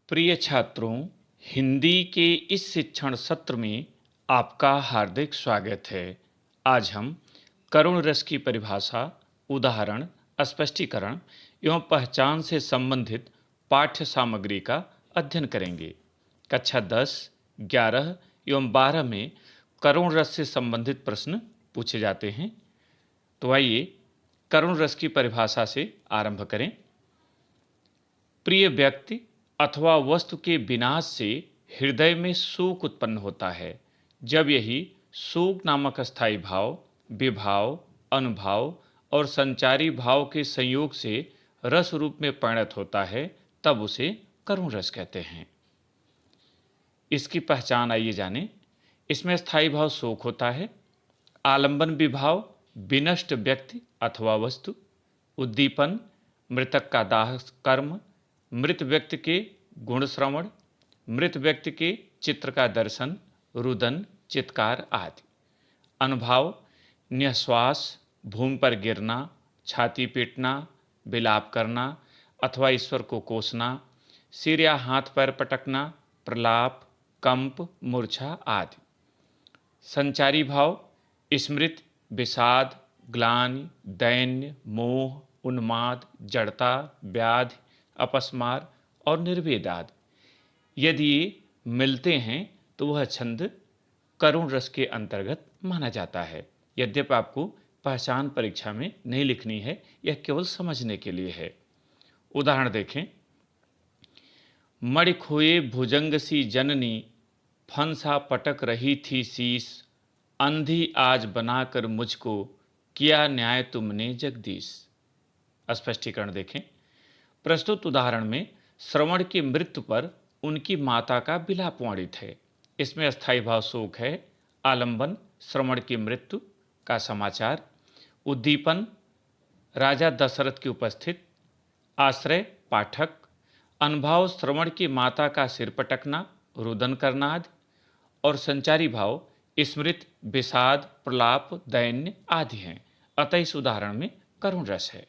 प्रिय छात्रों, हिंदी के इस शिक्षण सत्र में आपका हार्दिक स्वागत है। आज हम करुण रस की परिभाषा, उदाहरण, स्पष्टीकरण एवं पहचान से संबंधित पाठ्य सामग्री का अध्ययन करेंगे। कक्षा 10, 11 एवं 12 में करुण रस से संबंधित प्रश्न पूछे जाते हैं। तो आइए करुण रस की परिभाषा से आरंभ करें। प्रिय व्यक्ति अथवा वस्तु के विनाश से हृदय में शोक उत्पन्न होता है। जब यही शोक नामक स्थायी भाव, विभाव, अनुभाव और संचारी भाव के संयोग से रस रूप में परिणत होता है, तब उसे करुण रस कहते हैं। इसकी पहचान आइए जानें। इसमें स्थायी भाव शोक होता है। आलंबन विभाव विनष्ट व्यक्ति अथवा वस्तु। उद्दीपन मृतक का दाह कर्म, मृत व्यक्ति के गुण श्रवण, मृत व्यक्ति के चित्र का दर्शन, रुदन, चित्कार आदि। अनुभाव निःश्वास, भूमि पर गिरना, छाती पीटना, विलाप करना अथवा ईश्वर को कोसना, सिर या हाथ पैर पटकना, प्रलाप, कंप, मूर्छा आदि। संचारी भाव स्मृति, विषाद, ग्लानि, दैन्य, मोह, उन्माद, जड़ता, व्याधि, अपस्मार और निर्वेद आदि। यदि ये मिलते हैं तो वह छंद करुण रस के अंतर्गत माना जाता है। यद्यपि आपको पहचान परीक्षा में नहीं लिखनी है, यह केवल समझने के लिए है। उदाहरण देखें। मणि खोए भुजंग सी जननी, फंसा पटक रही थी शीश, अंधी आज बनाकर मुझको, किया न्याय तुमने जगदीश। स्पष्टीकरण देखें। प्रस्तुत उदाहरण में श्रवण की मृत्यु पर उनकी माता का विलाप वर्णित है। इसमें स्थायी भाव शोक है। आलंबन श्रवण की मृत्यु का समाचार। उद्दीपन राजा दशरथ की उपस्थित। आश्रय पाठक। अनुभाव श्रवण की माता का सिर पटकना, रुदन करना आदि। और संचारी भाव स्मृति, विषाद, प्रलाप, दैन्य आदि हैं। अतः इस उदाहरण में करुण रस है।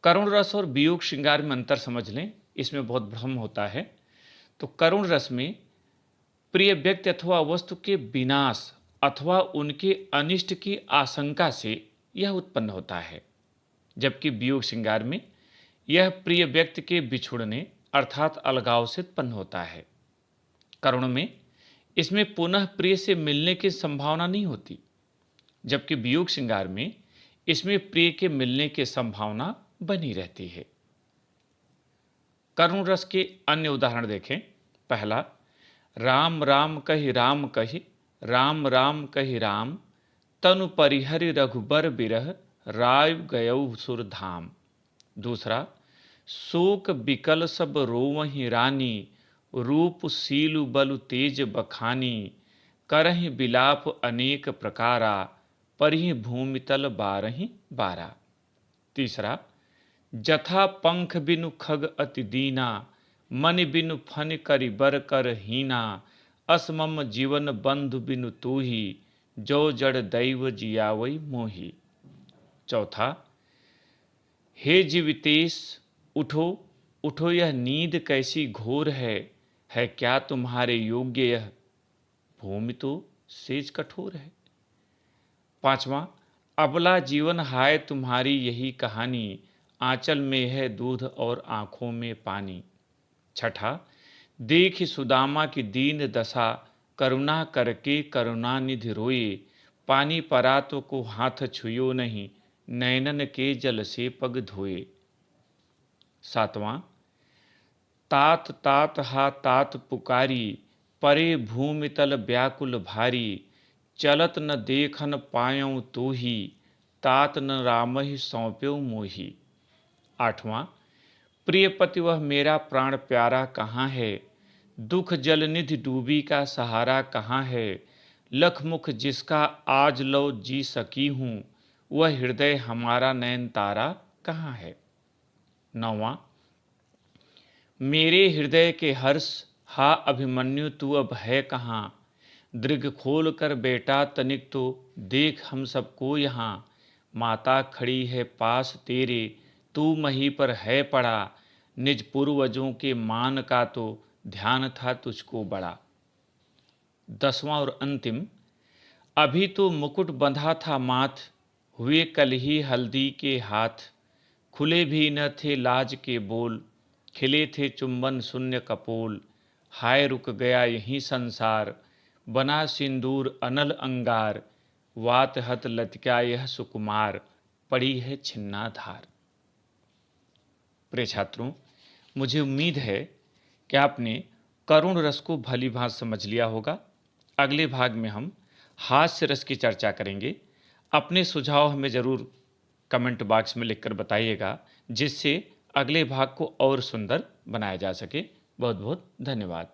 करुण रस और वियोग श्रृंगार में अंतर समझ लें, इसमें बहुत भ्रम होता है। तो करुण रस में प्रिय व्यक्ति अथवा वस्तु के विनाश अथवा उनके अनिष्ट की आशंका से यह उत्पन्न होता है, जबकि वियोग श्रृंगार में यह प्रिय व्यक्ति के बिछुड़ने अर्थात अलगाव से उत्पन्न होता है। करुण में इसमें पुनः प्रिय से मिलने की संभावना नहीं होती, जबकि वियोग श्रृंगार में इसमें प्रिय के मिलने की संभावना बनी रहती है। करुण रस के अन्य उदाहरण देखें। पहला, राम राम कहि राम कहि, राम राम कहि राम, तनु परिहरि रघुबर बिरह, राय गयौ सुर धाम। दूसरा, शोक बिकल सब रोवहि रानी, रूप सीलु बलु तेज बखानी, करहि बिलाप अनेक प्रकारा, परिहि भूमि तल बारहि बारा। तीसरा, जथा पंख बिनु खग अति दीना, मन बिनु फन करि बर कर हीना, असमम जीवन बंधु बिनु तूही, जो जड़ दैव जियावई मोही। चौथा, हे जीवितेश उठो उठो, यह नींद कैसी घोर है क्या तुम्हारे योग्य यह, भूमि तो सेज कठोर है। पांचवा, अबला जीवन हाय तुम्हारी यही कहानी, आंचल में है दूध और आंखों में पानी। छठा, देख सुदामा की दीन दशा, करुणा करके करुणानिधि रोए, पानी परा तो को हाथ छुयो नहीं, नैनन के जल से पग धोए। सातवां, तात तात हा तात पुकारी, परे भूमि तल व्याकुल भारी, चलत न देखन पायऊँ तो ही, तात न रामहि सौंप्यो मोही। आठवां, प्रियपति वह मेरा प्राण प्यारा कहाँ है, दुख जल निधि डूबी का सहारा कहाँ है, लखमुख जिसका आज लो जी सकी हूँ, वह हृदय हमारा नयन तारा कहाँ है। नौवां, मेरे हृदय के हर्ष हा अभिमन्यु तू अब है कहाँ, दृग खोल कर बेटा तनिक तो देख हम सबको यहाँ, माता खड़ी है पास तेरे, तू मही पर है पड़ा, निज पूर्वजों के मान का तो ध्यान था तुझको बड़ा। 10वां और अंतिम, अभी तो मुकुट बंधा था माथ, हुए कल ही हल्दी के हाथ, खुले भी न थे लाज के बोल, खिले थे चुंबन शून्य कपोल, हाय रुक गया यही संसार, बना सिंदूर अनल अंगार, वात हत लतिका यह सुकुमार, पड़ी है छिन्ना धार। प्रिय छात्रों, मुझे उम्मीद है कि आपने करुण रस को भली भांति समझ लिया होगा। अगले भाग में हम हास्य रस की चर्चा करेंगे। अपने सुझाव हमें ज़रूर कमेंट बॉक्स में लिखकर बताइएगा, जिससे अगले भाग को और सुंदर बनाया जा सके। बहुत बहुत धन्यवाद।